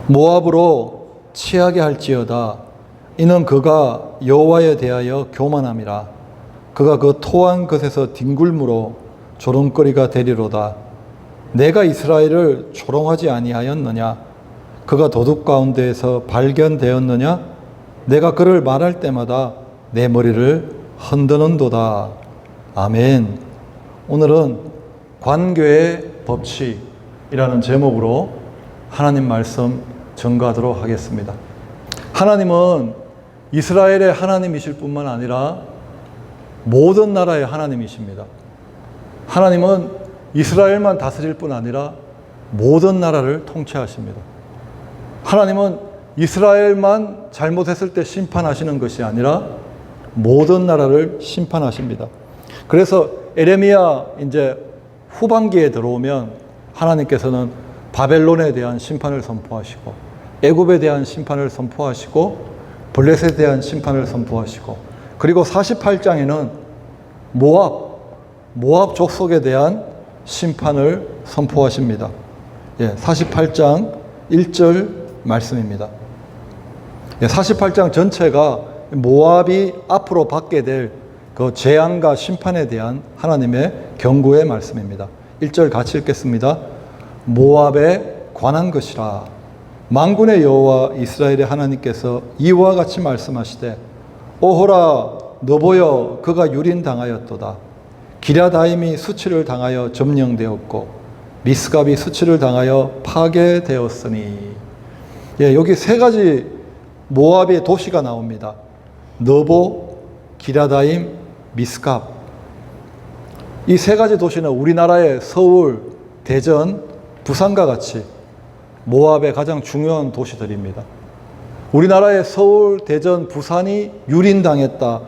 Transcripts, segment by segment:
모압으로 취하게 할지어다. 이는 그가 여호와에 대하여 교만함이라. 그가 그 토한 것에서 뒹굴므로 조롱거리가 되리로다. 내가 이스라엘을 조롱하지 아니하였느냐? 그가 도둑 가운데에서 발견되었느냐? 내가 그를 말할 때마다 내 머리를 흔드는도다. 아멘. 오늘은 관계의 법칙이라는 제목으로 하나님 말씀 전가하도록 하겠습니다. 하나님은 이스라엘의 하나님이실 뿐만 아니라 모든 나라의 하나님이십니다. 하나님은 이스라엘만 다스릴 뿐 아니라 모든 나라를 통치하십니다. 하나님은 이스라엘만 잘못했을 때 심판하시는 것이 아니라 모든 나라를 심판하십니다. 그래서 에레미야 이제 후반기에 들어오면 하나님께서는 바벨론에 대한 심판을 선포하시고 애굽에 대한 심판을 선포하시고 블레셋에 대한 심판을 선포하시고 그리고 48장에는 모압 족속에 대한 심판을 선포하십니다. 48장 1절 말씀입니다. 48장 전체가 모압이 앞으로 받게 될 그 재앙과 심판에 대한 하나님의 경고의 말씀입니다. 1절 같이 읽겠습니다. 모압에 관한 것이라. 만군의 여호와 이스라엘의 하나님께서 이와 같이 말씀하시되 오호라 너 보여 그가 유린당하였도다. 기랴다임이 수치를 당하여 점령되었고 미스갑이 수치를 당하여 파괴되었으니. 여기 세 가지 모압의 도시가 나옵니다. 너보, 기랴다임, 미스갑. 이 세 가지 도시는 우리나라의 서울, 대전, 부산과 같이 모압의 가장 중요한 도시들입니다. 우리나라의 서울, 대전, 부산이 유린당했다,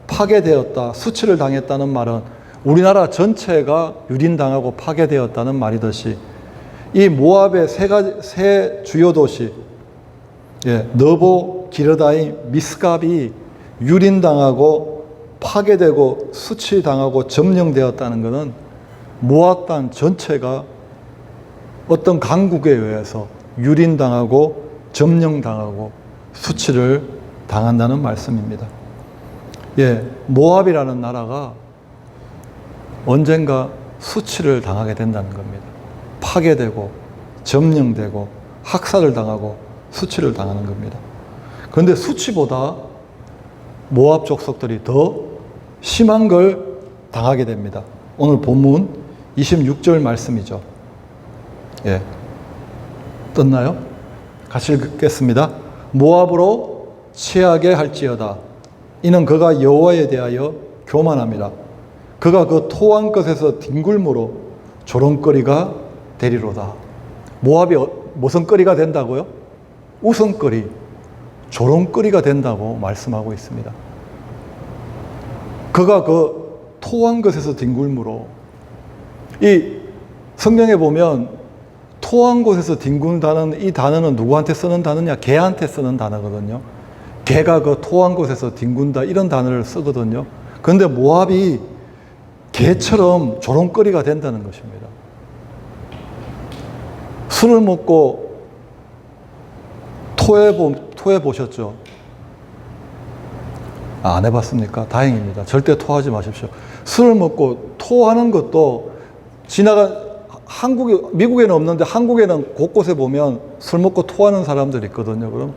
파괴되었다, 수치를 당했다는 말은 우리나라 전체가 유린당하고 파괴되었다는 말이듯이 이 모압의 세 주요 도시, 너보, 기르다임, 미스갑이 유린당하고 파괴되고 수치당하고 점령되었다는 것은 모압 땅 전체가 어떤 강국에 의해서 유린당하고 점령당하고 수치를 당한다는 말씀입니다. 모압이라는 나라가 언젠가 수치를 당하게 된다는 겁니다. 파괴되고 점령되고 학살을 당하고 수치를 당하는 겁니다. 그런데 수치보다 모압 족속들이 더 심한 걸 당하게 됩니다. 오늘 본문 26절 말씀이죠. 떴나요? 같이 읽겠습니다. 모압으로 취하게 할지어다. 이는 그가 여호와에 대하여 교만함이라. 그가 그 토한 것에서 뒹굴므로 조롱거리가 되리로다. 모압이 무슨 거리가 된다고요? 웃음거리, 조롱거리가 된다고 말씀하고 있습니다. 그가 그 토한 것에서 뒹굴므로, 이 성경에 보면 토한 곳에서 뒹군다는 이 단어는 누구한테 쓰는 단어냐? 개한테 쓰는 단어거든요. 개가 그 토한 곳에서 뒹군다 이런 단어를 쓰거든요. 그런데 모압이 개처럼 조롱거리가 된다는 것입니다. 술을 먹고 토해 보셨죠? 안 해봤습니까? 다행입니다. 절대 토하지 마십시오. 술을 먹고 토하는 것도 미국에는 없는데 한국에는 곳곳에 보면 술 먹고 토하는 사람들이 있거든요. 그럼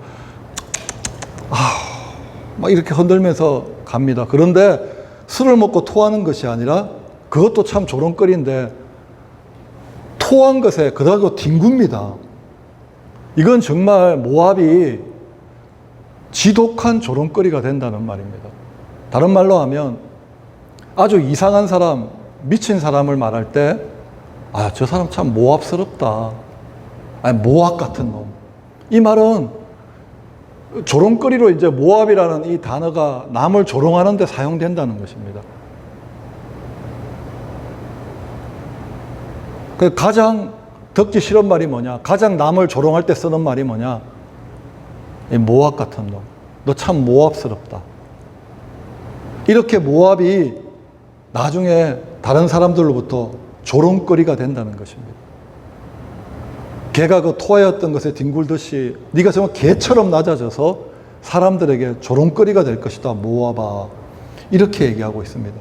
막 이렇게 흔들면서 갑니다. 그런데 술을 먹고 토하는 것이 아니라 그것도 참 조롱거리인데 토한 것에 그다고 뒹굽니다. 이건 정말 모압이 지독한 조롱거리가 된다는 말입니다. 다른 말로 하면 아주 이상한 사람, 미친 사람을 말할 때 저 사람 참 모압스럽다. 모압 같은 놈. 이 말은 조롱거리로 이제 모압이라는 이 단어가 남을 조롱하는 데 사용된다는 것입니다. 가장 듣기 싫은 말이 뭐냐? 가장 남을 조롱할 때 쓰는 말이 뭐냐? 이 모압 같은 놈. 너 참 모압스럽다. 이렇게 모압이 나중에 다른 사람들로부터 조롱거리가 된다는 것입니다. 개가 그 토하였던 것에 뒹굴듯이 네가 정말 개처럼 낮아져서 사람들에게 조롱거리가 될 것이다, 모압아. 이렇게 얘기하고 있습니다.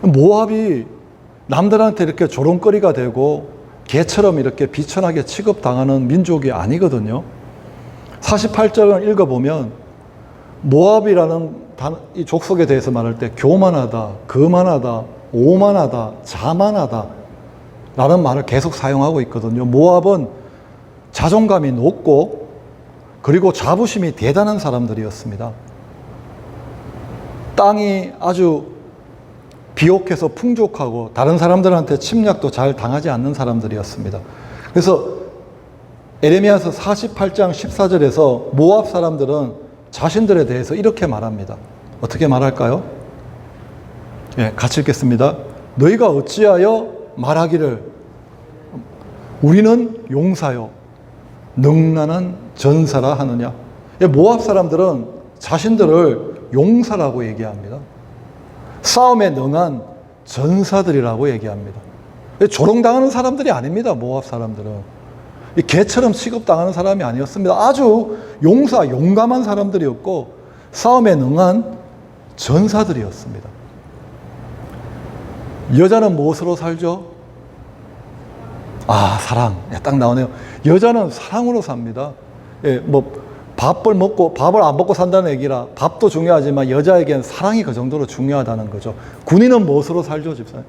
모압이 남들한테 이렇게 조롱거리가 되고 개처럼 이렇게 비천하게 취급당하는 민족이 아니거든요. 48절을 읽어보면 모압이라는 이 족속에 대해서 말할 때 교만하다, 거만하다, 오만하다, 자만하다 라는 말을 계속 사용하고 있거든요. 모압은 자존감이 높고 그리고 자부심이 대단한 사람들이었습니다. 땅이 아주 비옥해서 풍족하고 다른 사람들한테 침략도 잘 당하지 않는 사람들이었습니다. 그래서 에레미야서 48장 14절에서 모압 사람들은 자신들에 대해서 이렇게 말합니다. 어떻게 말할까요? 예, 같이 읽겠습니다. 너희가 어찌하여 말하기를 우리는 용사요 능란한 전사라 하느냐. 모압 사람들은 자신들을 용사라고 얘기합니다. 싸움에 능한 전사들이라고 얘기합니다. 조롱당하는 사람들이 아닙니다. 모압 사람들은 개처럼 취급당하는 사람이 아니었습니다. 아주 용사, 용감한 사람들이었고 싸움에 능한 전사들이었습니다. 여자는 무엇으로 살죠? 아, 사랑. 딱 나오네요. 여자는 사랑으로 삽니다. 예, 밥을 안 먹고 산다는 얘기라 밥도 중요하지만 여자에겐 사랑이 그 정도로 중요하다는 거죠. 군인은 무엇으로 살죠, 집사님?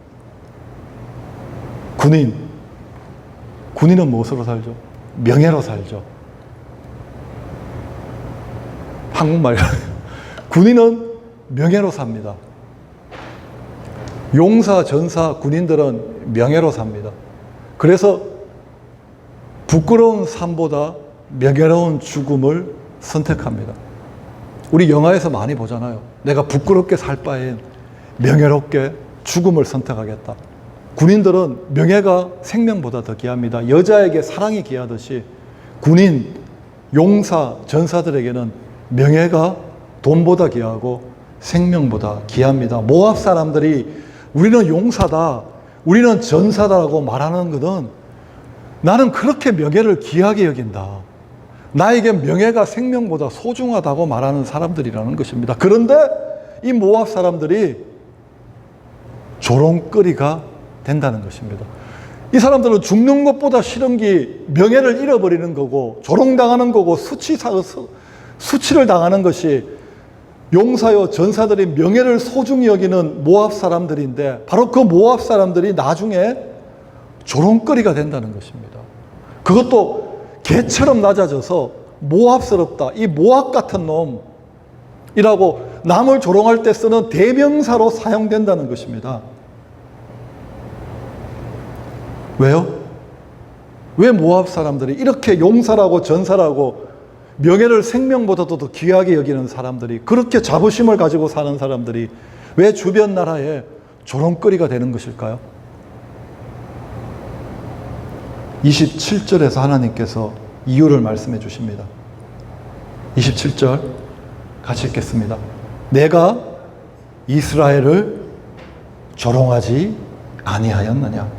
군인은 무엇으로 살죠? 명예로 살죠. 한국말이라. 군인은 명예로 삽니다. 용사, 전사, 군인들은 명예로 삽니다. 그래서 부끄러운 삶보다 명예로운 죽음을 선택합니다. 우리 영화에서 많이 보잖아요. 내가 부끄럽게 살 바엔 명예롭게 죽음을 선택하겠다. 군인들은 명예가 생명보다 더 귀합니다. 여자에게 사랑이 귀하듯이 군인, 용사, 전사들에게는 명예가 돈보다 귀하고 생명보다 귀합니다. 모압 사람들이 우리는 용사다, 우리는 전사다라고 말하는 것은 나는 그렇게 명예를 귀하게 여긴다. 나에게 명예가 생명보다 소중하다고 말하는 사람들이라는 것입니다. 그런데 이 모압 사람들이 조롱거리가 된다는 것입니다. 이 사람들은 죽는 것보다 싫은 게 명예를 잃어버리는 거고 조롱당하는 거고 수치를 당하는 것이 용사요 전사들이 명예를 소중히 여기는 모압 사람들인데 바로 그 모압 사람들이 나중에 조롱거리가 된다는 것입니다. 그것도 개처럼 낮아져서 모압스럽다. 이 모압 같은 놈이라고 남을 조롱할 때 쓰는 대명사로 사용된다는 것입니다. 왜요? 왜 모압 사람들이 이렇게 용사라고 전사라고 명예를 생명보다도 더 귀하게 여기는 사람들이 그렇게 자부심을 가지고 사는 사람들이 왜 주변 나라에 조롱거리가 되는 것일까요? 27절에서 하나님께서 이유를 말씀해 주십니다. 27절 같이 읽겠습니다. 내가 이스라엘을 조롱하지 아니하였느냐?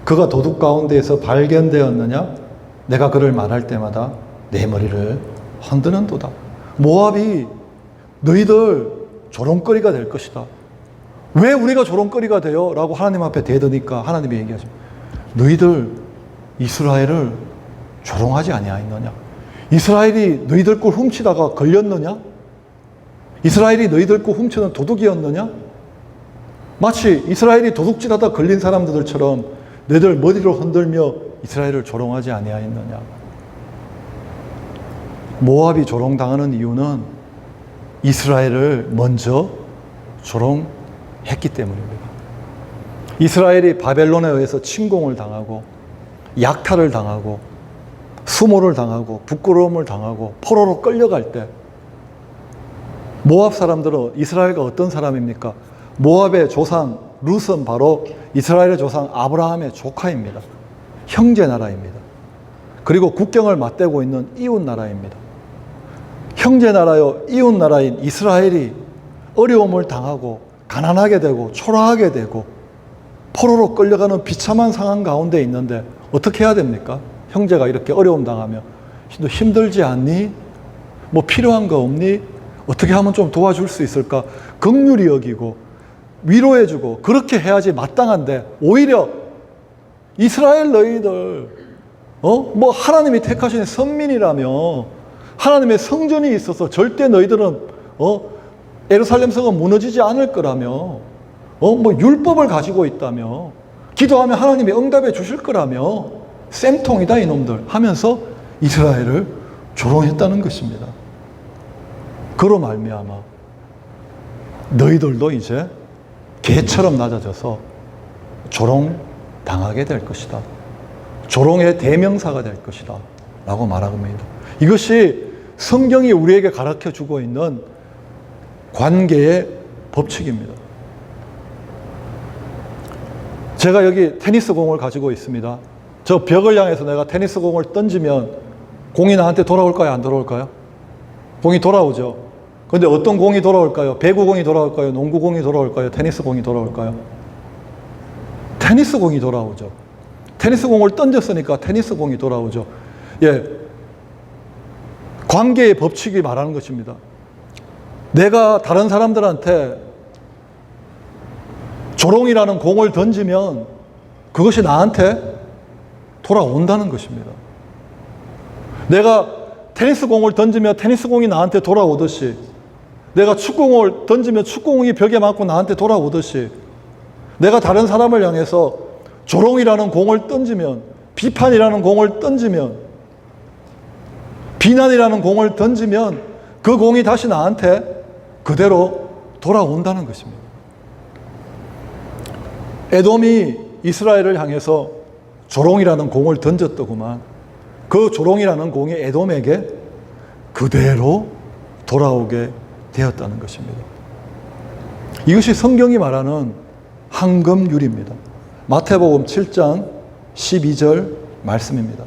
그가 도둑 가운데에서 발견되었느냐? 내가 그를 말할 때마다 내 머리를 흔드는도다. 모압이 너희들 조롱거리가 될 것이다. 왜 우리가 조롱거리가 돼요? 라고 하나님 앞에 대드니까 하나님이 얘기하십니다. 너희들 이스라엘을 조롱하지 아니하였느냐? 이스라엘이 너희들 걸 훔치다가 걸렸느냐? 이스라엘이 너희들 걸 훔치는 도둑이었느냐? 마치 이스라엘이 도둑질하다 걸린 사람들처럼 너희들 머리를 흔들며 이스라엘을 조롱하지 아니하였느냐? 모압이 조롱당하는 이유는 이스라엘을 먼저 조롱했기 때문입니다. 이스라엘이 바벨론에 의해서 침공을 당하고 약탈을 당하고 수모를 당하고 부끄러움을 당하고 포로로 끌려갈 때 모압 사람들은 이스라엘과 어떤 사람입니까? 모압의 조상 룻은 바로 이스라엘의 조상 아브라함의 조카입니다. 형제 나라입니다. 그리고 국경을 맞대고 있는 이웃 나라입니다. 형제 나라요 이웃 나라인 이스라엘이 어려움을 당하고 가난하게 되고 초라하게 되고 포로로 끌려가는 비참한 상황 가운데 있는데 어떻게 해야 됩니까? 형제가 이렇게 어려움 당하면 너 힘들지 않니? 뭐 필요한 거 없니? 어떻게 하면 좀 도와줄 수 있을까? 긍휼히 여기고 위로해주고 그렇게 해야지 마땅한데 오히려 이스라엘 너희들 뭐 하나님이 택하신 선민이라며 하나님의 성전이 있어서 절대 너희들은 예루살렘 성은 무너지지 않을 거라며 뭐 율법을 가지고 있다며 기도하면 하나님이 응답해 주실 거라며 쌤통이다 이놈들 하면서 이스라엘을 조롱했다는 것입니다. 그로 말미암아 너희들도 이제 개처럼 낮아져서 조롱당하게 될 것이다. 조롱의 대명사가 될 것이다 라고 말합니다. 이것이 성경이 우리에게 가르쳐주고 있는 관계의 법칙입니다. 제가 여기 테니스 공을 가지고 있습니다. 저 벽을 향해서 내가 테니스 공을 던지면 공이 나한테 돌아올까요? 안 돌아올까요? 공이 돌아오죠. 그런데 어떤 공이 돌아올까요? 배구공이 돌아올까요? 농구공이 돌아올까요? 테니스 공이 돌아올까요? 테니스 공이 돌아오죠. 테니스 공을 던졌으니까 테니스 공이 돌아오죠. 예. 관계의 법칙이 말하는 것입니다. 내가 다른 사람들한테 조롱이라는 공을 던지면 그것이 나한테 돌아온다는 것입니다. 내가 테니스 공을 던지면 테니스 공이 나한테 돌아오듯이 내가 축구공을 던지면 축구공이 벽에 맞고 나한테 돌아오듯이 내가 다른 사람을 향해서 조롱이라는 공을 던지면 비판이라는 공을 던지면 비난이라는 공을 던지면 그 공이 다시 나한테 그대로 돌아온다는 것입니다. 에돔이 이스라엘을 향해서 조롱이라는 공을 던졌더구만 그 조롱이라는 공이 에돔에게 그대로 돌아오게 되었다는 것입니다. 이것이 성경이 말하는 황금률입니다. 마태복음 7장 12절 말씀입니다.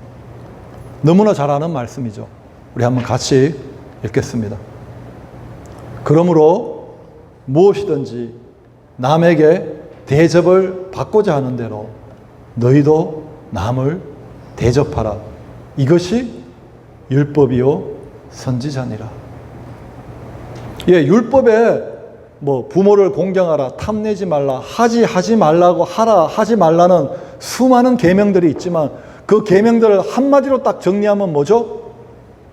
너무나 잘 아는 말씀이죠. 우리 한번 같이 읽겠습니다. 그러므로 무엇이든지 남에게 대접을 받고자 하는 대로 너희도 남을 대접하라. 이것이 율법이요 선지자니라. 예, 율법에 뭐 부모를 공경하라, 탐내지 말라, 하지 말라고 하라, 하지 말라는 수많은 계명들이 있지만 그 계명들을 한마디로 딱 정리하면 뭐죠?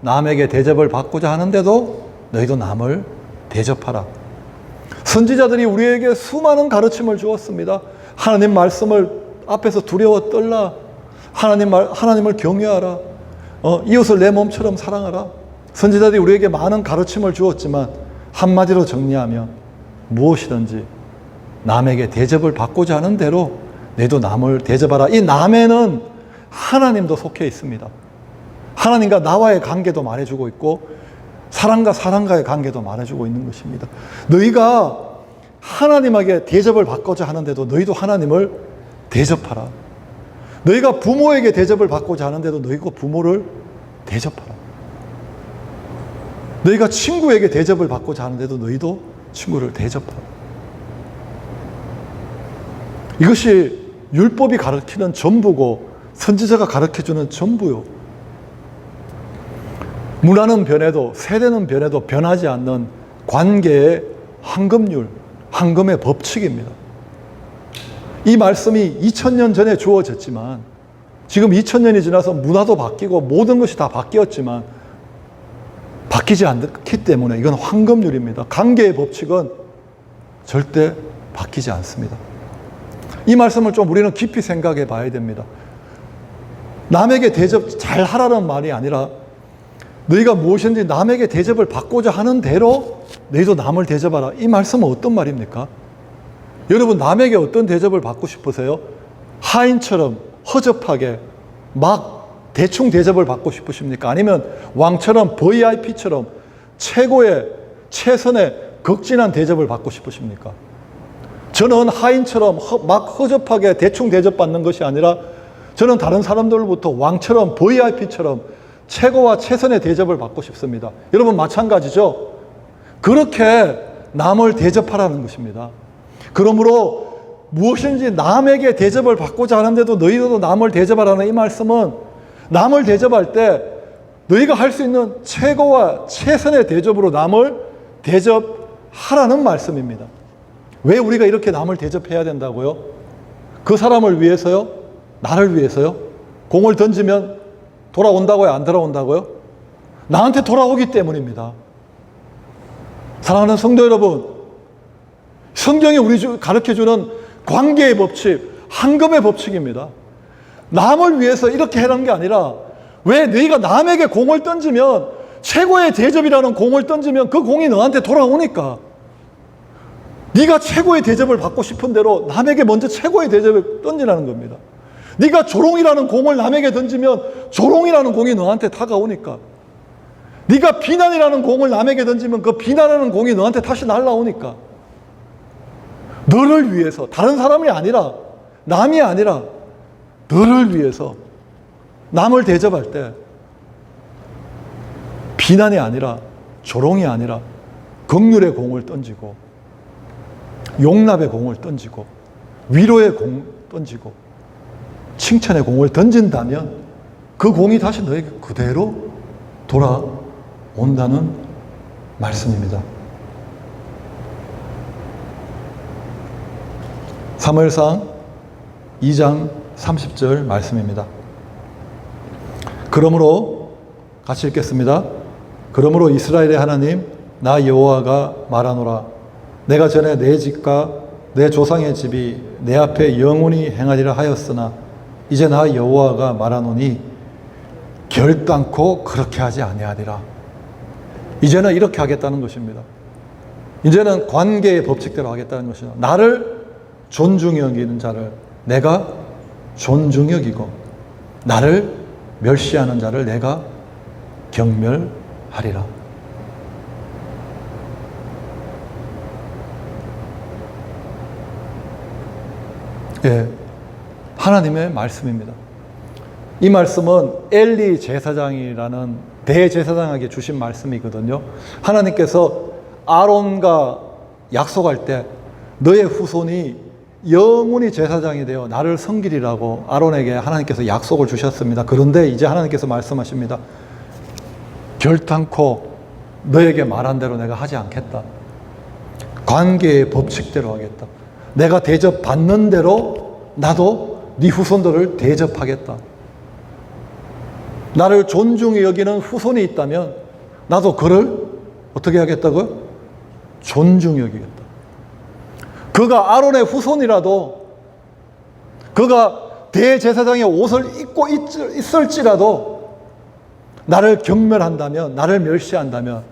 남에게 대접을 받고자 하는데도 너희도 남을 대접하라. 선지자들이 우리에게 수많은 가르침을 주었습니다. 하나님 말씀을 앞에서 두려워 떨라. 하나님을 경외하라. 이웃을 내 몸처럼 사랑하라. 선지자들이 우리에게 많은 가르침을 주었지만 한마디로 정리하면 무엇이든지 남에게 대접을 받고자 하는 대로 너희도 남을 대접하라. 이 남에는 하나님도 속해 있습니다. 하나님과 나와의 관계도 말해주고 있고 사람과 사람과의 관계도 말해주고 있는 것입니다. 너희가 하나님에게 대접을 받고자 하는데도 너희도 하나님을 대접하라. 너희가 부모에게 대접을 받고자 하는데도 너희가 부모를 대접하라. 너희가 친구에게 대접을 받고자 하는데도 너희도 친구를 대접하라. 이것이 율법이 가르치는 전부고 선지자가 가르쳐주는 전부요. 문화는 변해도 세대는 변해도 변하지 않는 관계의 황금률, 황금의 법칙입니다. 이 말씀이 2000년 전에 주어졌지만 지금 2000년이 지나서 문화도 바뀌고 모든 것이 다 바뀌었지만 바뀌지 않기 때문에 이건 황금률입니다. 관계의 법칙은 절대 바뀌지 않습니다. 이 말씀을 좀 우리는 깊이 생각해 봐야 됩니다. 남에게 대접 잘 하라는 말이 아니라 너희가 무엇인지 남에게 대접을 받고자 하는 대로 너희도 남을 대접하라. 이 말씀은 어떤 말입니까? 여러분 남에게 어떤 대접을 받고 싶으세요? 하인처럼 허접하게 막 대충 대접을 받고 싶으십니까? 아니면 왕처럼 VIP처럼 최고의 최선의 극진한 대접을 받고 싶으십니까? 저는 하인처럼 막 허접하게 대충 대접받는 것이 아니라 저는 다른 사람들로부터 왕처럼 VIP처럼 최고와 최선의 대접을 받고 싶습니다. 여러분 마찬가지죠? 그렇게 남을 대접하라는 것입니다. 그러므로 무엇인지 남에게 대접을 받고자 하는데도 너희도 남을 대접하라는 이 말씀은 남을 대접할 때 너희가 할 수 있는 최고와 최선의 대접으로 남을 대접하라는 말씀입니다. 왜 우리가 이렇게 남을 대접해야 된다고요? 그 사람을 위해서요? 나를 위해서요? 공을 던지면 돌아온다고요? 안 돌아온다고요? 나한테 돌아오기 때문입니다. 사랑하는 성도 여러분, 성경이 우리 가르쳐주는 관계의 법칙, 황금의 법칙입니다. 남을 위해서 이렇게 해라는 게 아니라, 왜 너희가 남에게 공을 던지면, 최고의 대접이라는 공을 던지면 그 공이 너한테 돌아오니까, 네가 최고의 대접을 받고 싶은 대로 남에게 먼저 최고의 대접을 던지라는 겁니다. 네가 조롱이라는 공을 남에게 던지면 조롱이라는 공이 너한테 다가오니까, 네가 비난이라는 공을 남에게 던지면 그 비난하는 공이 너한테 다시 날아오니까, 너를 위해서, 다른 사람이 아니라, 남이 아니라 너를 위해서 남을 대접할 때 비난이 아니라, 조롱이 아니라 긍휼의 공을 던지고, 용납의 공을 던지고, 위로의 공 던지고, 칭찬의 공을 던진다면 그 공이 다시 너에게 그대로 돌아온다는 말씀입니다. 사무엘상 2장 30절 말씀입니다. 그러므로 같이 읽겠습니다. 그러므로 이스라엘의 하나님 나 여호와가 말하노라. 내가 전에 내 집과 내 조상의 집이 내 앞에 영원히 행하리라 하였으나 이제 나 여호와가 말하노니 결단코 그렇게 하지 아니하리라. 이제는 이렇게 하겠다는 것입니다. 이제는 관계의 법칙대로 하겠다는 것이다. 나를 존중히 여기는 자를 내가 존중히 여기고, 나를 멸시하는 자를 내가 경멸하리라. 예, 하나님의 말씀입니다. 이 말씀은 엘리 제사장이라는 대제사장에게 주신 말씀이거든요. 하나님께서 아론과 약속할 때 너의 후손이 영원히 제사장이 되어 나를 섬기리라고 아론에게 하나님께서 약속을 주셨습니다. 그런데 이제 하나님께서 말씀하십니다. 결단코 너에게 말한 대로 내가 하지 않겠다. 관계의 법칙대로 하겠다. 내가 대접받는 대로 나도 네 후손들을 대접하겠다. 나를 존중히 여기는 후손이 있다면 나도 그를 어떻게 하겠다고요? 존중히 여기겠다. 그가 아론의 후손이라도, 그가 대제사장의 옷을 입고 있을지라도 나를 경멸한다면, 나를 멸시한다면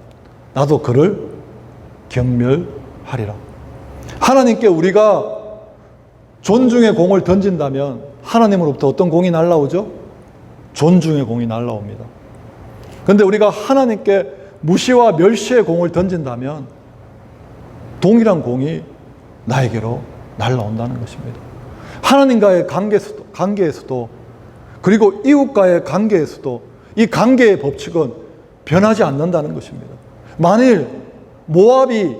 나도 그를 경멸하리라. 하나님께 우리가 존중의 공을 던진다면 하나님으로부터 어떤 공이 날라오죠? 존중의 공이 날라옵니다. 그런데 우리가 하나님께 무시와 멸시의 공을 던진다면 동일한 공이 나에게로 날라온다는 것입니다. 하나님과의 관계에서도 그리고 이웃과의 관계에서도 이 관계의 법칙은 변하지 않는다는 것입니다. 만일 모압이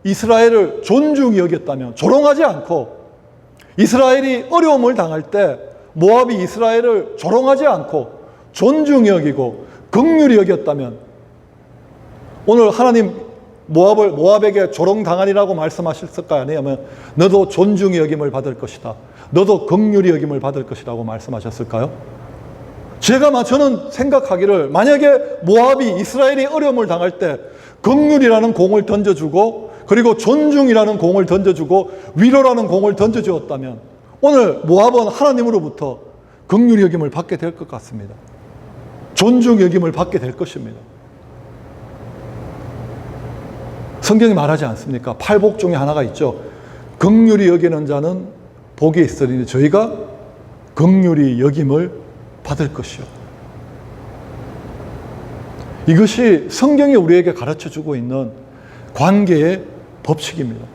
이스라엘을 존중히 여겼다면, 조롱하지 않고, 이스라엘이 어려움을 당할 때 모압이 이스라엘을 조롱하지 않고 존중히 여기고 긍휼히 여겼다면, 오늘 하나님 모압에게 조롱당하리라고 말씀하셨을까요? 아니면 너도 존중히 여김을 받을 것이다, 너도 긍휼히 여김을 받을 것이라고 말씀하셨을까요? 저는 생각하기를, 만약에 모압이 이스라엘이 어려움을 당할 때 긍휼이라는 공을 던져주고, 그리고 존중이라는 공을 던져주고, 위로라는 공을 던져주었다면 오늘 모압은 하나님으로부터 긍휼히 여김을 받게 될 것 같습니다. 존중히 여김을 받게 될 것입니다. 성경이 말하지 않습니까? 팔복 중에 하나가 있죠. 긍휼히 여기는 자는 복이 있으리니 저희가 긍휼히 여김을 받을 것이요. 이것이 성경이 우리에게 가르쳐주고 있는 관계의 법칙입니다.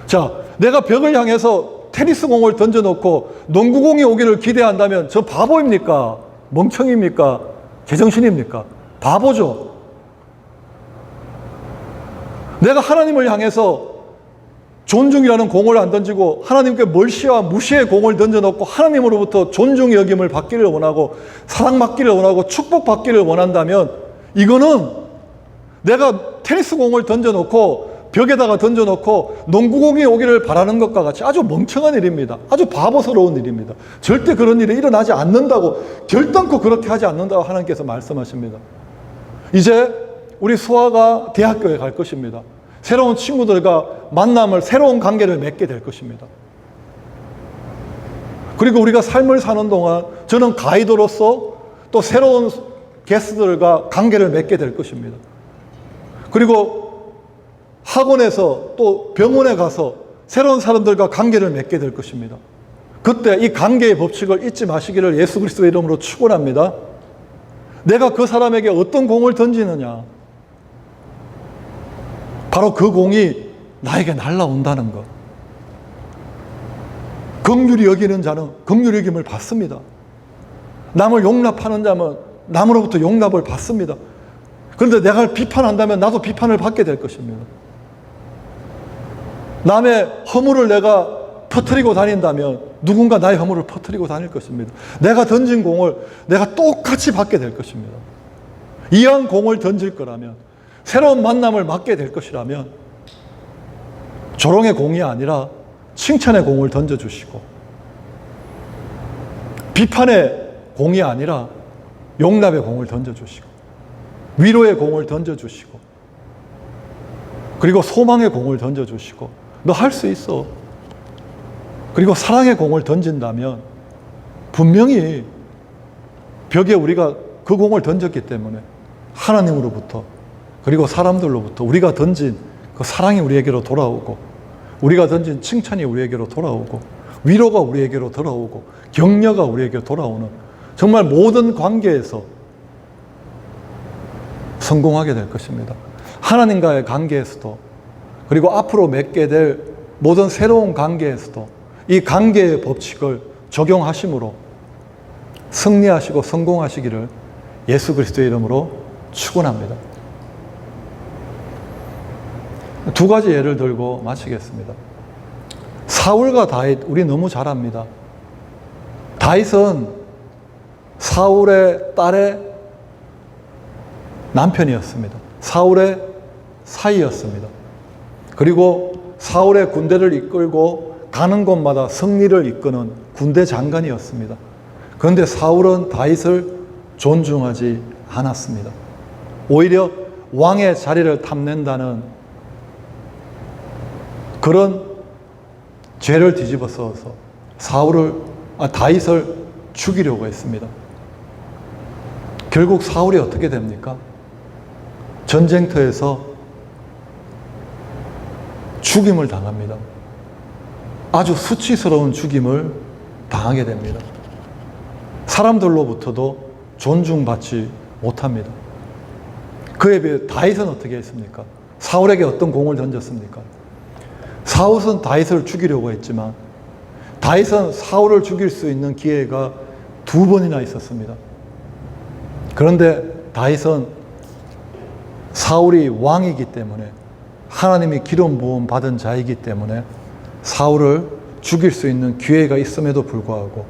자, 내가 벽을 향해서 테니스 공을 던져놓고 농구공이 오기를 기대한다면 저 바보입니까? 멍청입니까? 제정신입니까? 바보죠. 내가 하나님을 향해서 존중이라는 공을 안 던지고 하나님께 멀시와 무시의 공을 던져놓고 하나님으로부터 존중 여김을 받기를 원하고 사랑받기를 원하고 축복받기를 원한다면 이거는 내가 테니스 공을 던져놓고 벽에다가 던져놓고 농구공이 오기를 바라는 것과 같이 아주 멍청한 일입니다. 아주 바보스러운 일입니다. 절대 그런 일이 일어나지 않는다고, 결단코 그렇게 하지 않는다고 하나님께서 말씀하십니다. 이제 우리 수아가 대학교에 갈 것입니다. 새로운 친구들과 만남을, 새로운 관계를 맺게 될 것입니다. 그리고 우리가 삶을 사는 동안 저는 가이드로서 또 새로운 게스트들과 관계를 맺게 될 것입니다. 그리고 학원에서 또 병원에 가서 새로운 사람들과 관계를 맺게 될 것입니다. 그때 이 관계의 법칙을 잊지 마시기를 예수 그리스도의 이름으로 축원합니다. 내가 그 사람에게 어떤 공을 던지느냐, 바로 그 공이 나에게 날아온다는 것. 긍휼히 여기는 자는 긍휼히 여김을 받습니다. 남을 용납하는 자는 남으로부터 용납을 받습니다. 그런데 내가 비판한다면 나도 비판을 받게 될 것입니다. 남의 허물을 내가 퍼뜨리고 다닌다면 누군가 나의 허물을 퍼뜨리고 다닐 것입니다. 내가 던진 공을 내가 똑같이 받게 될 것입니다. 이왕 공을 던질 거라면, 새로운 만남을 맞게 될 것이라면 조롱의 공이 아니라 칭찬의 공을 던져주시고, 비판의 공이 아니라 용납의 공을 던져주시고, 위로의 공을 던져주시고, 그리고 소망의 공을 던져주시고, 너 할 수 있어. 그리고 사랑의 공을 던진다면 분명히 벽에 우리가 그 공을 던졌기 때문에 하나님으로부터, 그리고 사람들로부터 우리가 던진 그 사랑이 우리에게로 돌아오고, 우리가 던진 칭찬이 우리에게로 돌아오고, 위로가 우리에게로 돌아오고, 격려가 우리에게 돌아오는, 정말 모든 관계에서 성공하게 될 것입니다. 하나님과의 관계에서도, 그리고 앞으로 맺게 될 모든 새로운 관계에서도 이 관계의 법칙을 적용하심으로 승리하시고 성공하시기를 예수 그리스도의 이름으로 축원합니다. 두 가지 예를 들고 마치겠습니다. 사울과 다윗, 우리 너무 잘 압니다. 다윗은 사울의 딸의 남편이었습니다. 사울의 사이였습니다. 그리고 사울의 군대를 이끌고 가는 곳마다 승리를 이끄는 군대 장관이었습니다. 그런데 사울은 다윗을 존중하지 않았습니다. 오히려 왕의 자리를 탐낸다는 그런 죄를 뒤집어 써서 다윗을 죽이려고 했습니다. 결국 사울이 어떻게 됩니까? 전쟁터에서 죽임을 당합니다. 아주 수치스러운 죽임을 당하게 됩니다. 사람들로부터도 존중받지 못합니다. 그에 비해 다윗은 어떻게 했습니까? 사울에게 어떤 공을 던졌습니까? 사울은 다윗을 죽이려고 했지만 다윗은 사울을 죽일 수 있는 기회가 2번이나 있었습니다. 그런데 다윗은 사울이 왕이기 때문에, 하나님이 기름 부음 받은 자이기 때문에 사울을 죽일 수 있는 기회가 있음에도 불구하고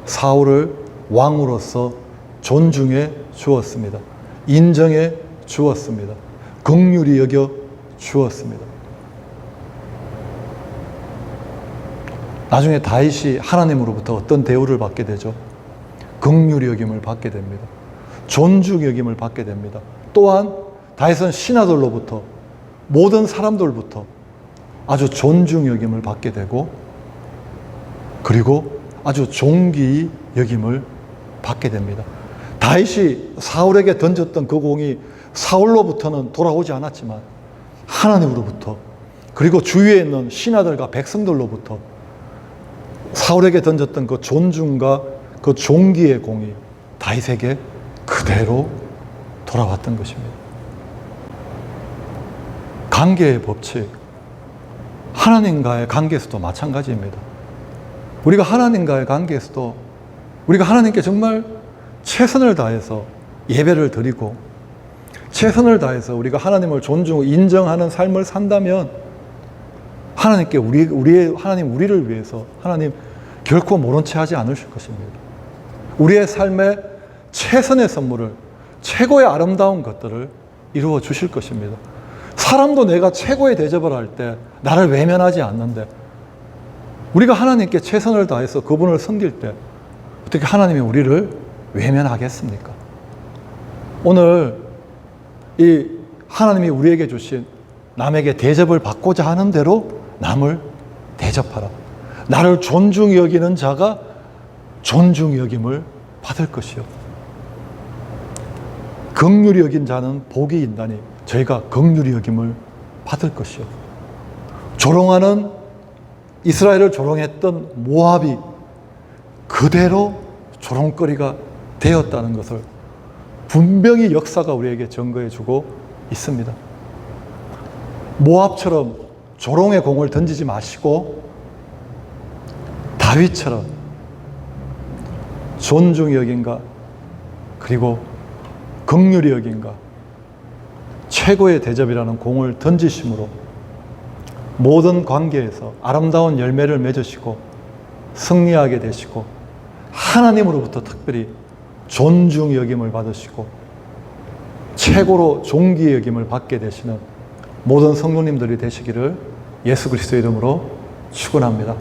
사울을 왕으로서 존중해 주었습니다. 인정해 주었습니다. 긍휼히 여겨 주었습니다. 나중에 다윗이 하나님으로부터 어떤 대우를 받게 되죠? 긍휼히 여김을 받게 됩니다. 존중 여김을 받게 됩니다. 또한 다윗은 신하들로부터, 모든 사람들부터 아주 존중 여김을 받게 되고, 그리고 아주 존귀히 여김을 받게 됩니다. 다윗이 사울에게 던졌던 그 공이 사울로부터는 돌아오지 않았지만 하나님으로부터, 그리고 주위에 있는 신하들과 백성들로부터 사울에게 던졌던 그 존중과 그 존귀의 공이 다윗에게 그대로 돌아왔던 것입니다. 관계의 법칙, 하나님과의 관계에서도 마찬가지입니다. 우리가 하나님과의 관계에서도 우리가 하나님께 정말 최선을 다해서 예배를 드리고 최선을 다해서 우리가 하나님을 존중하고 인정하는 삶을 산다면 하나님께 하나님 우리를 위해서 하나님 결코 모른 채 하지 않으실 것입니다. 우리의 삶의 최선의 선물을, 최고의 아름다운 것들을 이루어 주실 것입니다. 사람도 내가 최고의 대접을 할 때 나를 외면하지 않는데, 우리가 하나님께 최선을 다해서 그분을 섬길 때 어떻게 하나님이 우리를 외면하겠습니까? 오늘 이 하나님이 우리에게 주신 남에게 대접을 받고자 하는 대로 남을 대접하라. 나를 존중히 여기는 자가 존중히 여김을 받을 것이요. 긍휼히 여긴 자는 복이 있나니 저희가 긍휼히 여김을 받을 것이요. 조롱하는 이스라엘을 조롱했던 모압이 그대로 조롱거리가 되었다는 것을 분명히 역사가 우리에게 증거해 주고 있습니다. 모압처럼 조롱의 공을 던지지 마시고 다윗처럼 존중히 여긴가, 그리고 긍휼히 여긴가, 최고의 대접이라는 공을 던지심으로 모든 관계에서 아름다운 열매를 맺으시고 승리하게 되시고 하나님으로부터 특별히 존중히 여김을 받으시고 최고로 존귀히 여김을 받게 되시는 모든 성도님들이 되시기를 예수 그리스도의 이름으로 축원합니다.